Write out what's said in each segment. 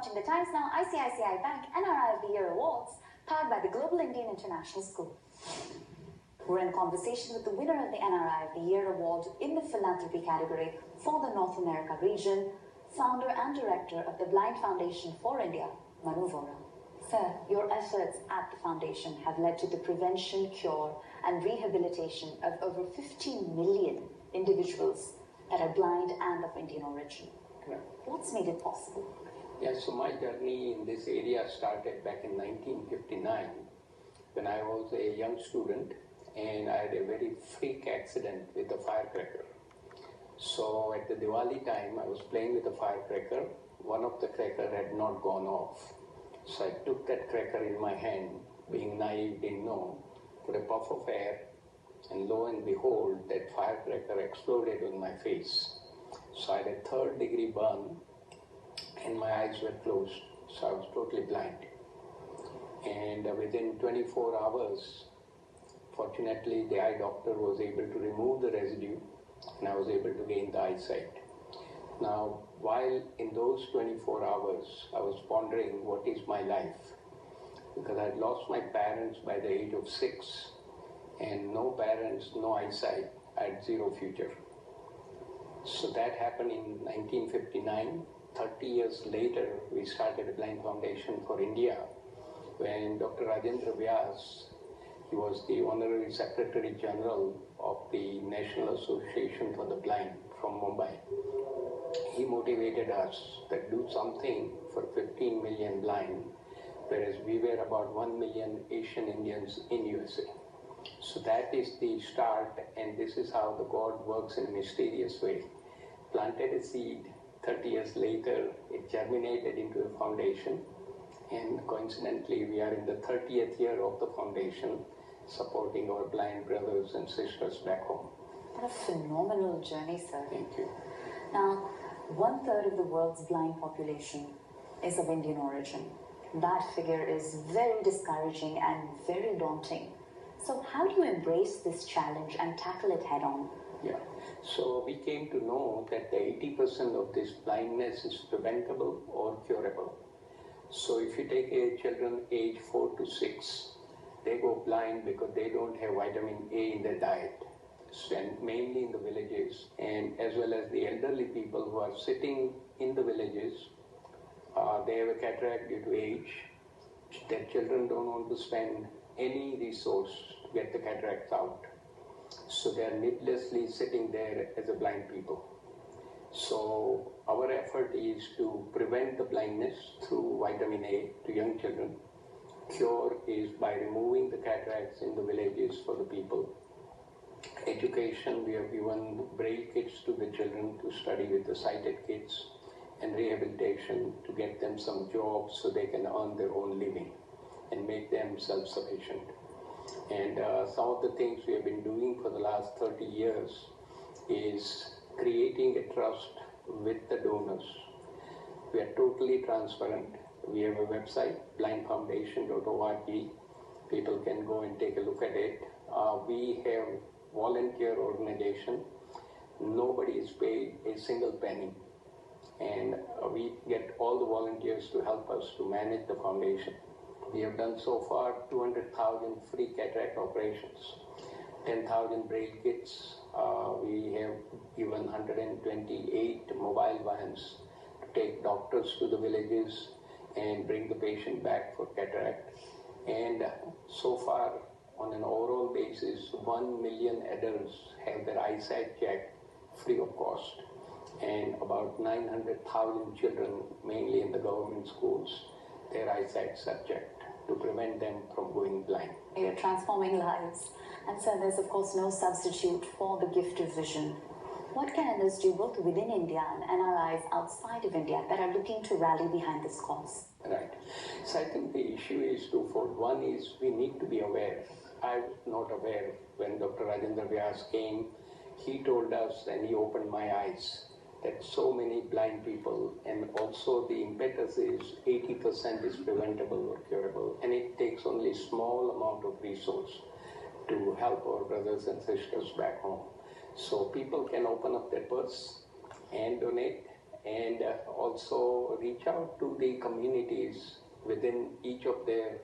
watching the Times Now ICICI Bank NRI of the Year Awards, powered by the Global Indian International School. We're in conversation with the winner of the NRI of the Year Award in the Philanthropy category for the North America region, founder and director of the Blind Foundation for India, Manu Vora. Sir, your efforts at the foundation have led to the prevention, cure and rehabilitation of over 15 million individuals that are blind and of Indian origin. Correct. What's made it possible? Yeah, so my journey in this area started back in 1959 when I was a young student and I had a very freak accident with a firecracker. So at the Diwali time, I was playing with a firecracker. One of the cracker had not gone off. So I took that cracker in my hand, being naive, didn't know, put a puff of air, and lo and behold, that firecracker exploded on my face. So I had a third-degree burn, and my eyes were closed, so I was totally blind. And within 24 hours, fortunately, the eye doctor was able to remove the residue, and I was able to gain the eyesight. Now, while in those 24 hours, I was pondering what is my life, because I had lost my parents by the age of 6, and no parents, no eyesight, I had zero future. So that happened in 1959. 30 years later, we started a Blind Foundation for India, when Dr. Rajendra Vyas, he was the Honorary Secretary General of the National Association for the Blind from Mumbai. He motivated us to do something for 15 million blind, whereas we were about 1 million Asian Indians in USA. So that is the start, and this is how the God works in a mysterious way. Planted a seed, 30 years later, it germinated into a foundation, and coincidentally, we are in the 30th year of the foundation, supporting our blind brothers and sisters back home. What a phenomenal journey, sir. Thank you. Now, 1/3 of the world's blind population is of Indian origin. That figure is very discouraging and very daunting. So how do you embrace this challenge and tackle it head on? Yeah, so we came to know that the 80% of this blindness is preventable or curable. So if you take a children age 4 to 6, they go blind because they don't have vitamin A in their diet, and mainly in the villages, and as well as the elderly people who are sitting in the villages, they have a cataract due to age. Their children don't want to spend any resource to get the cataracts out. So they are needlessly sitting there as a blind people. So our effort is to prevent the blindness through vitamin A to young children. Cure is by removing the cataracts in the villages for the people. Education, we have given braille kits to the children to study with the sighted kids, and rehabilitation to get them some jobs so they can earn their own living and make them self-sufficient. And some of the things we have been doing for the last 30 years is creating a trust with the donors. We are totally transparent. We have a website, blindfoundation.org. People can go and take a look at it. We have volunteer organization. Nobody is paid a single penny. And we get all the volunteers to help us to manage the foundation. We have done so far 200,000 free cataract operations, 10,000 braille kits. We have given 128 mobile vans to take doctors to the villages and bring the patient back for cataract. And so far, on an overall basis, 1 million adults have their eyesight checked free of cost. And about 900,000 children, mainly in the government schools, their eyesight subject to prevent them from going blind. You're transforming lives. And so there's of course no substitute for the gift of vision. What can others do both within India and NRIs outside of India that are looking to rally behind this cause? Right. So I think the issue is twofold. One is we need to be aware. I was not aware when Dr. Rajendra Vyas came. He told us, and he opened my eyes, that so many blind people, and also the impetus is 80% is preventable or curable, and it takes only a small amount of resource to help our brothers and sisters back home. So people can open up their purse and donate, and also reach out to the communities within each of their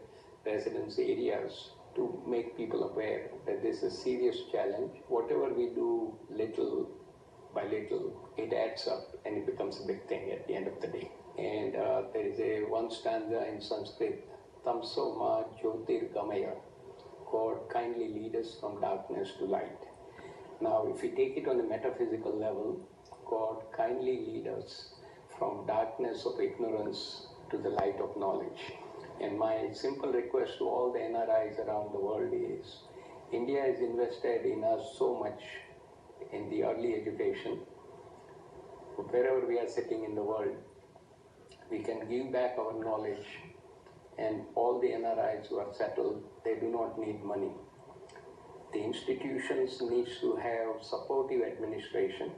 residence areas to make people aware that this is a serious challenge. Whatever we do little by little, it adds up and it becomes a big thing at the end of the day. And there is one stanza in Sanskrit, Tamso ma jyotir gamaya, God kindly lead us from darkness to light. Now, if we take it on a metaphysical level, God kindly lead us from darkness of ignorance to the light of knowledge. And my simple request to all the NRIs around the world is, India has invested in us so much in the early education. Wherever we are sitting in the world, we can give back our knowledge, and all the NRIs who are settled, they do not need money. The institutions need to have supportive administration,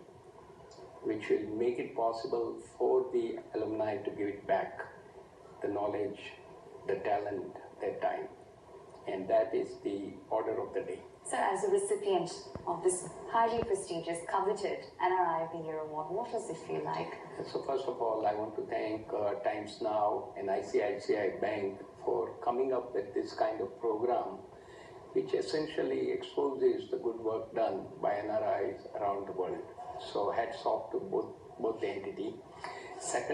which will make it possible for the alumni to give it back, the knowledge, the talent, their time. And that is the order of the day. So as a recipient of this highly prestigious, coveted NRI of the Year Award, what does it feel like? So first of all, I want to thank Times Now and ICICI Bank for coming up with this kind of program, which essentially exposes the good work done by NRIs around the world. So hats off to both the entity. Second,